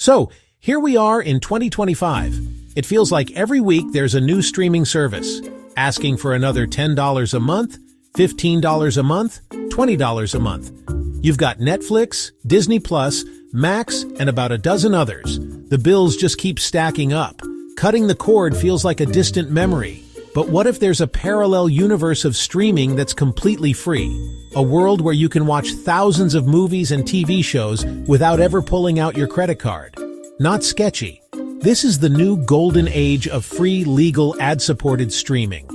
So, here we are in 2025. It feels like every week there's a new streaming service, asking for another $10 a month, $15 a month, $20 a month. You've got Netflix, Disney Plus, Max, and about a dozen others. The bills just keep stacking up. Cutting the cord feels like a distant memory. But what if there's a parallel universe of streaming that's completely free? A world where you can watch thousands of movies and TV shows without ever pulling out your credit card. Not sketchy. This is the new golden age of free, legal, ad-supported streaming.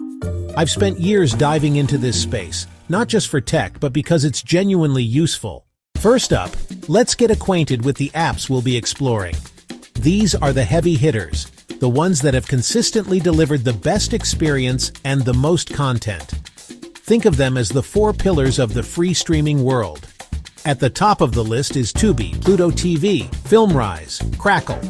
I've spent years diving into this space, not just for tech, but because it's genuinely useful. First up, let's get acquainted with the apps we'll be exploring. These are the heavy hitters, the ones that have consistently delivered the best experience and the most content. Think of them as the four pillars of the free streaming world. At the top of the list is Tubi, Pluto TV, FilmRise, Crackle.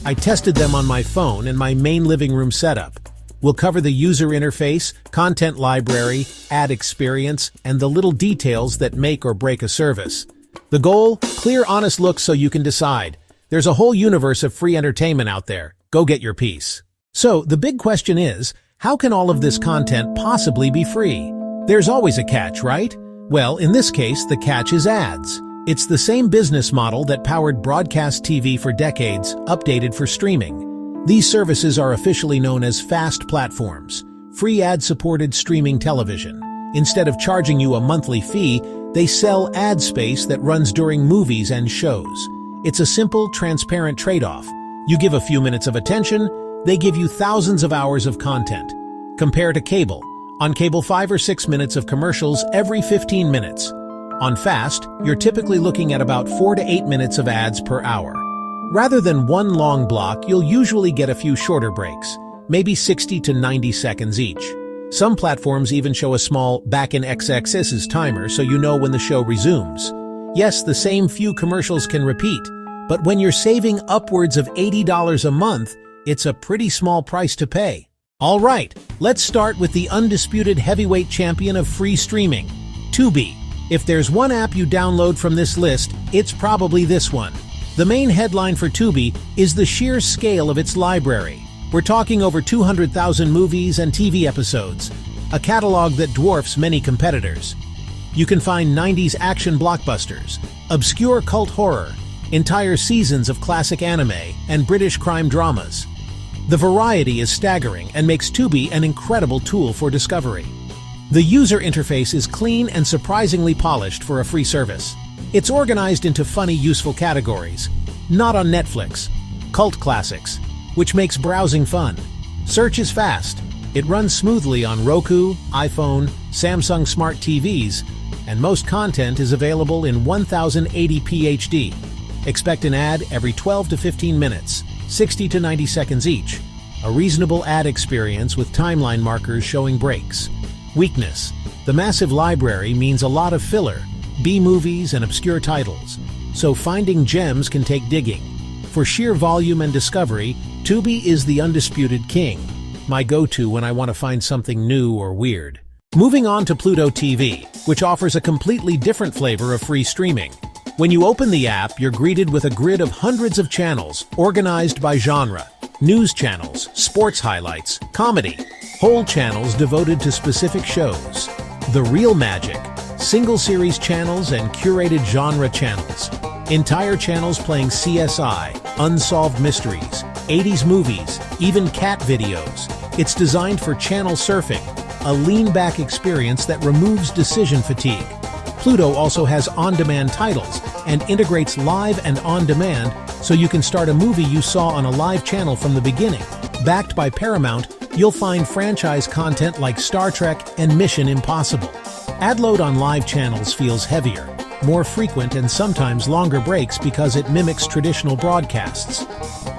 I tested them on my phone and my main living room setup. We'll cover the user interface, content library, ad experience, and the little details that make or break a service. The goal? Clear, honest looks so you can decide. There's a whole universe of free entertainment out there. Go get your piece. So, the big question is, how can all of this content possibly be free? There's always a catch, right? Well, in this case, the catch is ads. It's the same business model that powered broadcast TV for decades, updated for streaming. These services are officially known as FAST platforms, free ad-supported streaming television. Instead of charging you a monthly fee, they sell ad space that runs during movies and shows. It's a simple, transparent trade-off. You give a few minutes of attention, they give you thousands of hours of content. Compare to cable. On cable, 5 or 6 minutes of commercials every 15 minutes. On FAST, you're typically looking at about 4 to 8 minutes of ads per hour. Rather than one long block, you'll usually get a few shorter breaks, maybe 60 to 90 seconds each. Some platforms even show a small back in XXS's timer so you know when the show resumes. Yes, the same few commercials can repeat, but when you're saving upwards of $80 a month, it's a pretty small price to pay. All right, let's start with the undisputed heavyweight champion of free streaming, Tubi. If there's one app you download from this list, it's probably this one. The main headline for Tubi is the sheer scale of its library. We're talking over 200,000 movies and TV episodes, a catalog that dwarfs many competitors. You can find 90s action blockbusters, obscure cult horror, entire seasons of classic anime, and British crime dramas. The variety is staggering and makes Tubi an incredible tool for discovery. The user interface is clean and surprisingly polished for a free service. It's organized into funny, useful categories. Not on Netflix. Cult classics, which makes browsing fun. Search is fast. It runs smoothly on Roku, iPhone, Samsung Smart TVs, and most content is available in 1080p HD. Expect an ad every 12 to 15 minutes, 60 to 90 seconds each. A reasonable ad experience with timeline markers showing breaks. Weakness. The massive library means a lot of filler, B-movies and obscure titles, so finding gems can take digging. For sheer volume and discovery, Tubi is the undisputed king, my go-to when I want to find something new or weird. Moving on to Pluto TV, which offers a completely different flavor of free streaming. When you open the app, you're greeted with a grid of hundreds of channels, organized by genre. News channels, sports highlights, comedy, whole channels devoted to specific shows. The real magic, single series channels and curated genre channels. Entire channels playing CSI, unsolved mysteries, 80s movies, even cat videos. It's designed for channel surfing, a lean-back experience that removes decision fatigue. Pluto also has on-demand titles and integrates live and on-demand, so you can start a movie you saw on a live channel from the beginning. Backed by Paramount, you'll find franchise content like Star Trek and Mission Impossible. Ad load on live channels feels heavier, more frequent and sometimes longer breaks because it mimics traditional broadcasts.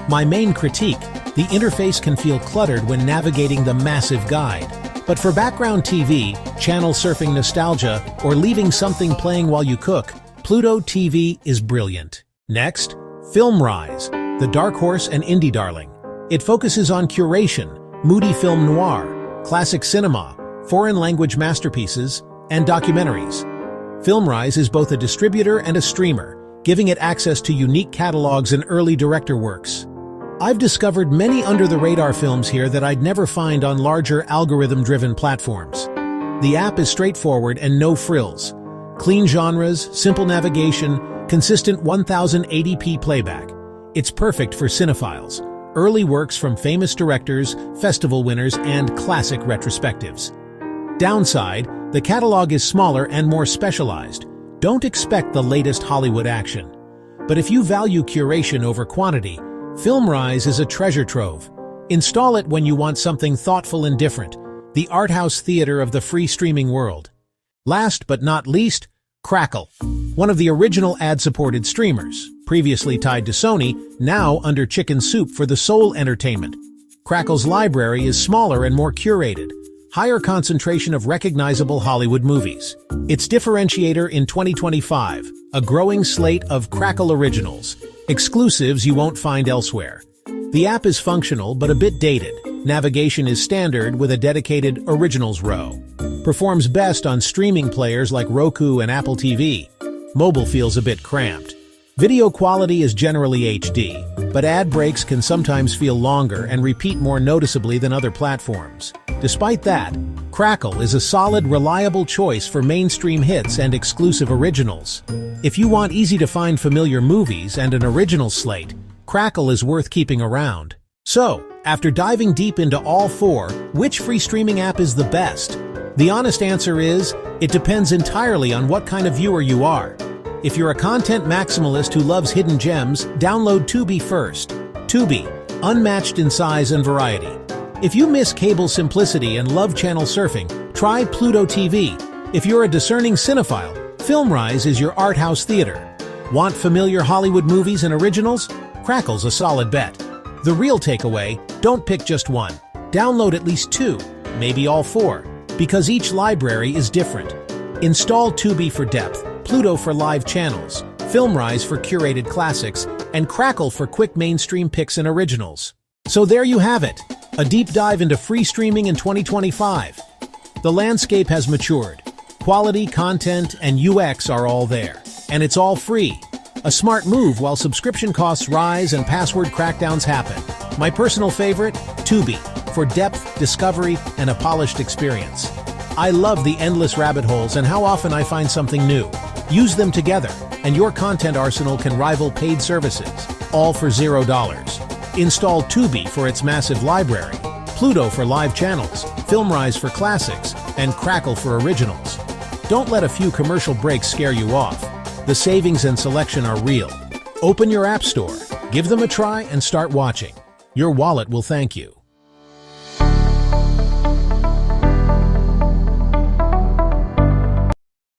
My main critique, the interface can feel cluttered when navigating the massive guide. But for background TV, channel surfing nostalgia, or leaving something playing while you cook, Pluto TV is brilliant. Next, FilmRise, the dark horse and indie darling. It focuses on curation, moody film noir, classic cinema, foreign language masterpieces, and documentaries. FilmRise is both a distributor and a streamer, giving it access to unique catalogs and early director works. I've discovered many under-the-radar films here that I'd never find on larger algorithm-driven platforms. The app is straightforward and no frills. Clean genres, simple navigation, consistent 1080p playback. It's perfect for cinephiles. Early works from famous directors, festival winners, and classic retrospectives. Downside, the catalog is smaller and more specialized. Don't expect the latest Hollywood action. But if you value curation over quantity, FilmRise is a treasure trove. Install it when you want something thoughtful and different, the art house theater of the free streaming world. Last but not least, Crackle, one of the original ad-supported streamers, previously tied to Sony, now under Chicken Soup for the Soul Entertainment. Crackle's library is smaller and more curated, higher concentration of recognizable Hollywood movies. Its differentiator in 2025, a growing slate of Crackle originals, exclusives you won't find elsewhere. The app is functional but a bit dated. Navigation is standard with a dedicated Originals row. Performs best on streaming players like Roku and Apple TV. Mobile feels a bit cramped. Video quality is generally HD, but ad breaks can sometimes feel longer and repeat more noticeably than other platforms. Despite that, Crackle is a solid, reliable choice for mainstream hits and exclusive originals. If you want easy-to-find familiar movies and an original slate, Crackle is worth keeping around. So, after diving deep into all four, which free streaming app is the best? The honest answer is, it depends entirely on what kind of viewer you are. If you're a content maximalist who loves hidden gems, download Tubi first. Tubi, unmatched in size and variety. If you miss cable simplicity and love channel surfing, try Pluto TV. If you're a discerning cinephile, FilmRise is your art house theater. Want familiar Hollywood movies and originals? Crackle's a solid bet. The real takeaway, don't pick just one. Download at least two, maybe all four, because each library is different. Install Tubi for depth, Pluto for live channels, FilmRise for curated classics, and Crackle for quick mainstream picks and originals. So there you have it, a deep dive into free streaming in 2025. The landscape has matured. Quality, content, and UX are all there, and it's all free. A smart move while subscription costs rise and password crackdowns happen. My personal favorite, Tubi, for depth, discovery, and a polished experience. I love the endless rabbit holes and how often I find something new. Use them together, and your content arsenal can rival paid services, all for $0. Install Tubi for its massive library, Pluto for live channels, FilmRise for classics, and Crackle for originals. Don't let a few commercial breaks scare you off. The savings and selection are real. Open your app store, give them a try, and start watching. Your wallet will thank you.